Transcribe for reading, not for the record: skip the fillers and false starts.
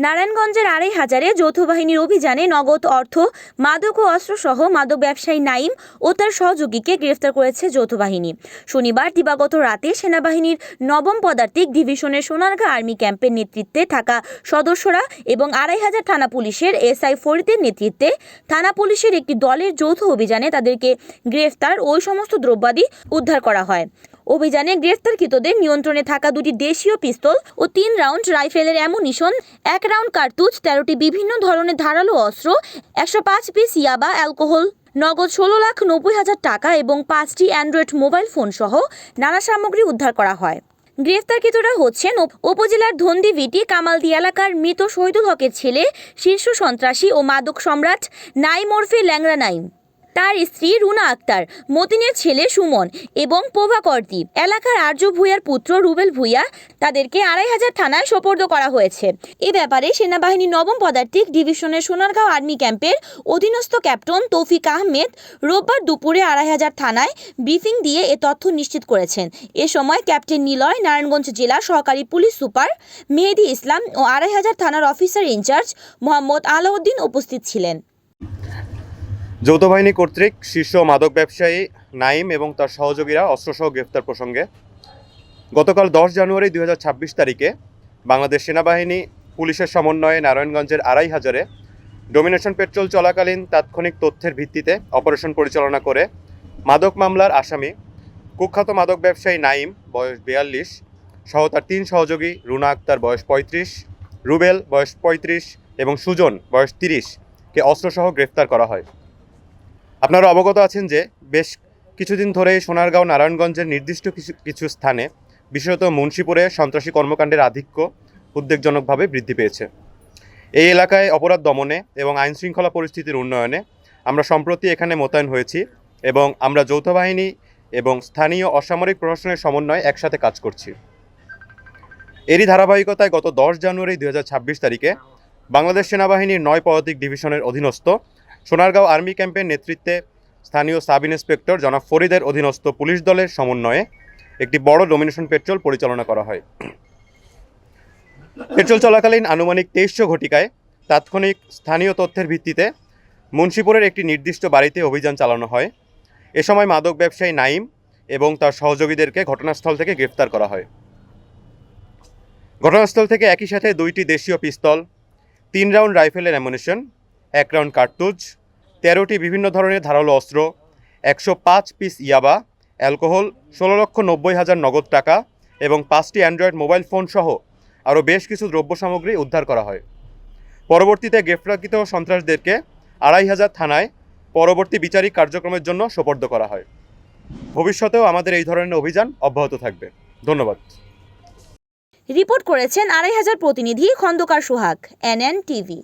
নারায়ণগঞ্জের ২৫০০-এ যৌথ বাহিনীর অভিযানে নগদ অর্থ, মাদক ও অস্ত্রসহ মাদক ব্যবসায়ী নাইম ও তার সহযোগীকে গ্রেফতার করেছে যৌথ বাহিনী। শনিবার দিবাগত রাতে সেনাবাহিনীর ৯ম পদাতিক ডিভিশনের সোনারগাঁ আর্মি ক্যাম্পের নেতৃত্বে থাকা সদস্যরা এবং ২৫০০ থানা পুলিশের এসআই ফরিদের নেতৃত্বে থানা পুলিশের একটি দলের যৌথ অভিযানে তাদেরকে গ্রেফতার ওই সমস্ত দ্রব্যাদি উদ্ধার করা হয়। অভিযানে গ্রেফতারকৃতদের নিয়ন্ত্রণে থাকা ২টি দেশীয় পিস্তল ও ৩ রাউন্ড রাইফেলের অ্যামুনিশন, ১ রাউন্ড কার্তুজ, ১৩টি বিভিন্ন ধরনের ধারালো অস্ত্র, ১০৫ পিস ইয়াবা, অ্যালকোহল, নগদ ১৬,৯০,০০০ টাকা এবং ৫টি অ্যান্ড্রয়েড মোবাইল ফোন সহ নানা সামগ্রী উদ্ধার করা হয়। গ্রেফতারকৃতরা হচ্ছেন উপজেলার ধন্দিভিটি কামালদি এলাকার মৃত শহীদুল হকের ছেলে, শীর্ষ সন্ত্রাসী ও মাদক সম্রাট নাইম ওরফে ল্যাংড়া নাইম, তার স্ত্রী রুনা আক্তার, মতিনের ছেলে সুমন এবং প্রভাকর দ্বীপ এলাকার আর্য ভূঁইয়ার পুত্র রুবেল ভূঁইয়া। তাদেরকে ২৫০০ থানায় সোপর্দ করা হয়েছে। এ ব্যাপারে সেনাবাহিনী ৯ম পদাতিক ডিভিশনের সোনারগাঁও আর্মি ক্যাম্পের অধীনস্থ ক্যাপ্টেন তৌফিক আহমেদ রোববার দুপুরে ২৫০০ থানায় ব্রিফিং দিয়ে এ তথ্য নিশ্চিত করেছেন। এ সময় ক্যাপ্টেন নিলয়, নারায়ণগঞ্জ জেলা সহকারী পুলিশ সুপার মেহেদি ইসলাম ও ২৫০০ থানার অফিসার ইনচার্জ মোহাম্মদ আলাউদ্দিন উপস্থিত ছিলেন। যৌথ বাহিনী কর্তৃক শীর্ষ মাদক ব্যবসায়ী নাইম এবং তার সহযোগীরা অস্ত্রসহ গ্রেফতার প্রসঙ্গে গতকাল ১০ জানুয়ারি ২০২৬ তারিখে বাংলাদেশ সেনাবাহিনী পুলিশের সমন্বয়ে নারায়ণগঞ্জের ২৫০০-এ ডোমিনেশন পেট্রোল চলাকালীন তাৎক্ষণিক তথ্যের ভিত্তিতে অপারেশন পরিচালনা করে মাদক মামলার আসামি কুখ্যাত মাদক ব্যবসায়ী নাইম বয়স ৪২ সহ তার ৩ সহযোগী রুনা আক্তার বয়স ৩৫, রুবেল বয়স ৩৫ এবং সুজন বয়স ৩০কে অস্ত্রসহ গ্রেফতার করা হয়। আপনারা অবগত আছেন যে বেশ কিছুদিন ধরে সোনারগাঁও নারায়ণগঞ্জের নির্দিষ্ট কিছু স্থানে, বিশেষত মুন্সিপুরে সন্ত্রাসী কর্মকাণ্ডের আধিক্য উদ্বেগজনকভাবে বৃদ্ধি পেয়েছে। এই এলাকায় অপরাধ দমনে এবং আইনশৃঙ্খলা পরিস্থিতির উন্নয়নে আমরা সম্প্রতি এখানে মোতায়েন হয়েছি এবং আমরা যৌথ বাহিনী এবং স্থানীয় অসামরিক প্রশাসনের সমন্বয়ে একসাথে কাজ করছি। এরই ধারাবাহিকতায় গত ১০ জানুয়ারি ২০২৬ তারিখে বাংলাদেশ সেনাবাহিনীর ৯ পদাতিক ডিভিশনের অধীনস্থ সোনারগাঁও আর্মি ক্যাম্পের নেতৃত্বে স্থানীয় সাব ইন্সপেক্টর জনাব ফরিদের অধীনস্থ পুলিশ দলের সমন্বয়ে একটি বড় ডোমিনেশন পেট্রোল পরিচালনা করা হয়। পেট্রোল চলাকালীন আনুমানিক ২৩০০ ঘটিকায় তাৎক্ষণিক স্থানীয় তথ্যের ভিত্তিতে মুন্সিপুরের একটি নির্দিষ্ট বাড়িতে অভিযান চালানো হয়। এ সময় মাদক ব্যবসায়ী নাইম এবং তার সহযোগীদেরকে ঘটনাস্থল থেকে গ্রেফতার করা হয়। ঘটনাস্থল থেকে একই সাথে ২টি দেশীয় পিস্তল, ৩ রাউন্ড রাইফেলের অ্যামুনিশন, ১ রাউন্ড কার্তুজ, ১৩টি বিভিন্ন ধরনের ধারালো অস্ত্র, ১০৫ পিস ইয়াবা, অ্যালকোহল, ১৬,৯০,০০০ নগদ টাকা এবং ৫টি অ্যান্ড্রয়েড মোবাইল ফোন সহ আরও বেশ কিছু দ্রব্য সামগ্রী উদ্ধার করা হয়। পরবর্তীতে গ্রেফতারকৃত সন্ত্রাসীদেরকে ২৫০০ থানায় পরবর্তী বিচারিক কার্যক্রমের জন্য সোপর্দ করা হয়। ভবিষ্যতেও আমাদের এই ধরনের অভিযান অব্যাহত থাকবে। ধন্যবাদ। রিপোর্ট করেছেন ২৫০০ প্রতিনিধি খন্দকার সোহাগ, NN টিভি।